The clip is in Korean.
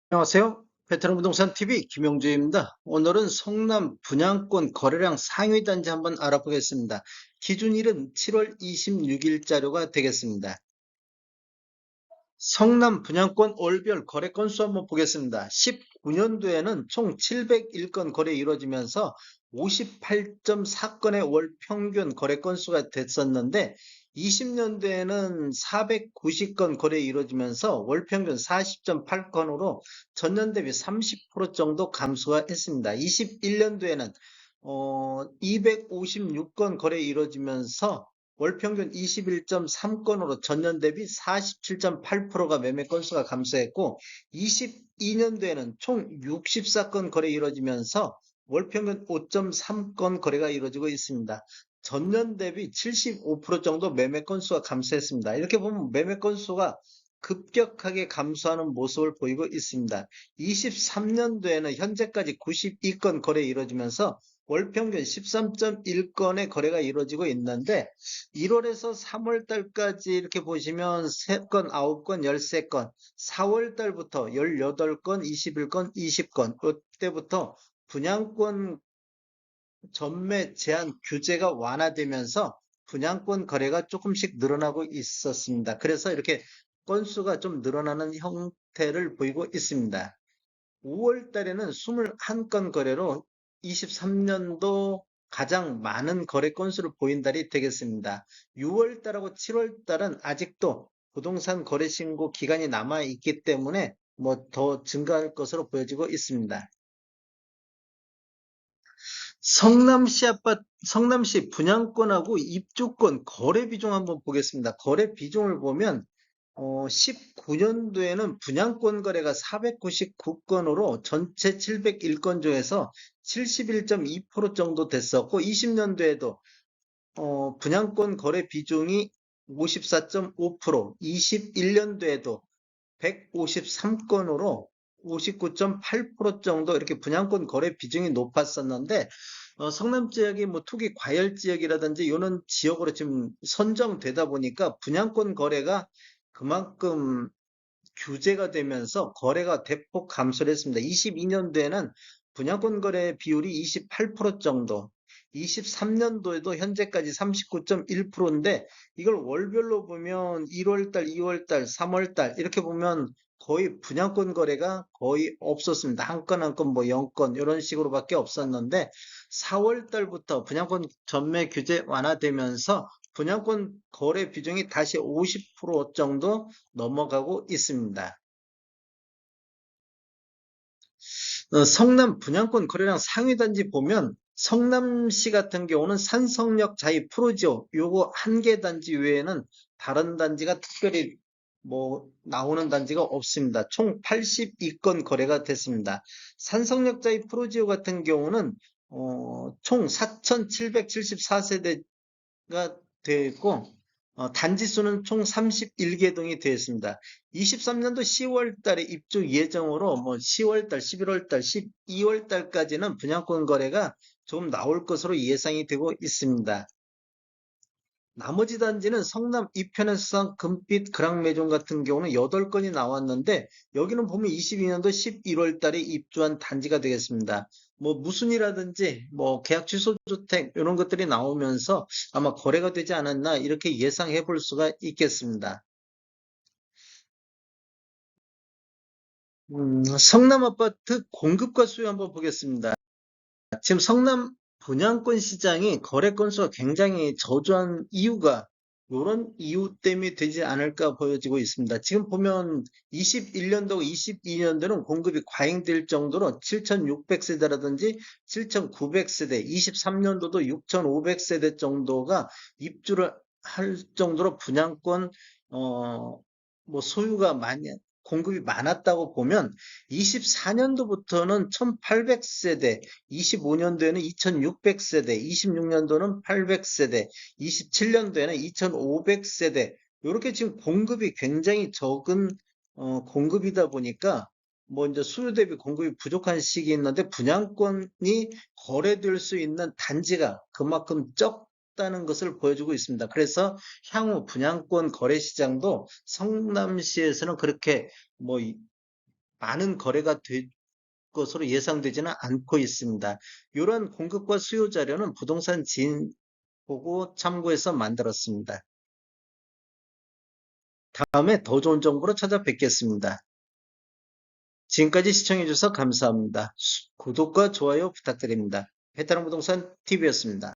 안녕하세요. 베테랑 부동산 TV 김용주입니다. 오늘은 성남 분양권 거래량 상위 단지 한번 알아보겠습니다. 기준일은 7월 26일 자료가 되겠습니다. 성남 분양권 월별 거래 건수 한번 보겠습니다. 19년도에는 총 701건 거래 이루어지면서 58.4건의 월 평균 거래 건수가 됐었는데 20년도에는 490건 거래 이루어지면서 월 평균 40.8건으로 전년 대비 30% 정도 감소가 했습니다. 21년도에는 256건 거래 이루어지면서 월 평균 21.3건으로 전년 대비 47.8%가 매매 건수가 감소했고 22년도에는 총 64건 거래 이루어지면서 월 평균 5.3건 거래가 이루어지고 있습니다. 전년 대비 75% 정도 매매 건수가 감소했습니다. 이렇게 보면 매매 건수가 급격하게 감소하는 모습을 보이고 있습니다. 23년도에는 현재까지 92건 거래 이루어지면서 월 평균 13.1건의 거래가 이루어지고 있는데 1월에서 3월 달까지 이렇게 보시면 3건, 9건, 13건, 4월 달부터 18건, 21건, 20건 그때부터 분양권 전매 제한 규제가 완화되면서 분양권 거래가 조금씩 늘어나고 있었습니다. 그래서 이렇게 건수가 좀 늘어나는 형태를 보이고 있습니다. 5월 달에는 21건 거래로 23년도 가장 많은 거래 건수를 보인 달이 되겠습니다. 6월 달하고 7월 달은 아직도 부동산 거래 신고 기간이 남아 있기 때문에 뭐 더 증가할 것으로 보여지고 있습니다. 성남시 분양권하고 입주권 거래 비중 한번 보겠습니다. 거래 비중을 보면 19년도에는 분양권 거래가 499건으로 전체 701건 중에서 71.2% 정도 됐었고 20년도에도 분양권 거래 비중이 54.5%, 21년도에도 153건으로 59.8% 정도 이렇게 분양권 거래 비중이 높았었는데 성남 지역이 뭐 투기 과열 지역이라든지 이런 지역으로 지금 선정되다 보니까 분양권 거래가 그만큼 규제가 되면서 거래가 대폭 감소를 했습니다. 22년도에는 분양권 거래 비율이 28% 정도, 23년도에도 현재까지 39.1%인데 이걸 월별로 보면 1월달, 2월달, 3월달 이렇게 보면 거의 분양권 거래가 거의 없었습니다. 한 건 한 건 뭐 0건 이런 식으로밖에 없었는데 4월달부터 분양권 전매 규제 완화되면서 분양권 거래 비중이 다시 50% 정도 넘어가고 있습니다. 성남 분양권 거래량 상위 단지 보면 성남시 같은 경우는 산성역 자이 프로지오 요거 한 개 단지 외에는 다른 단지가 특별히 뭐 나오는 단지가 없습니다. 총 82건 거래가 됐습니다. 산성역 자이 프로지오 같은 경우는 총 4,774세대가 되어 있고 단지 수는 총 31개 동이 되어 있습니다. 23년도 10월 달에 입주 예정으로 뭐 10월 달, 11월 달, 12월 달까지는 분양권 거래가 좀 나올 것으로 예상이 되고 있습니다. 나머지 단지는 성남 이편에서 금빛 그랑매종 같은 경우는 8건이 나왔는데 여기는 보면 22년도 11월 달에 입주한 단지가 되겠습니다. 뭐 무순이라든지 뭐 계약 취소 주택 이런 것들이 나오면서 아마 거래가 되지 않았나 이렇게 예상해 볼 수가 있겠습니다. 성남 아파트 공급과 수요 한번 보겠습니다. 지금 성남 분양권 시장이 거래 건수가 굉장히 저조한 이유가 이런 이유 때문에 되지 않을까 보여지고 있습니다. 지금 보면 21년도, 22년도는 공급이 과잉될 정도로 7,600세대라든지 7,900세대, 23년도도 6,500세대 정도가 입주를 할 정도로 분양권 뭐 소유가 많이 공급이 많았다고 보면 24년도부터는 1,800세대, 25년도에는 2,600세대, 26년도는 800세대, 27년도에는 2,500세대. 이렇게 지금 공급이 굉장히 적은 공급이다 보니까 뭐 이제 수요 대비 공급이 부족한 시기에 있는데 분양권이 거래될 수 있는 단지가 그만큼 적다는 것을 보여주고 있습니다. 그래서 향후 분양권 거래 시장도 성남시에서는 그렇게 뭐 많은 거래가 될 것으로 예상되지는 않고 있습니다. 이런 공급과 수요 자료는 부동산 진 보고 참고해서 만들었습니다. 다음에 더 좋은 정보로 찾아뵙겠습니다. 지금까지 시청해주셔서 감사합니다. 구독과 좋아요 부탁드립니다. 베테랑 부동산 TV였습니다.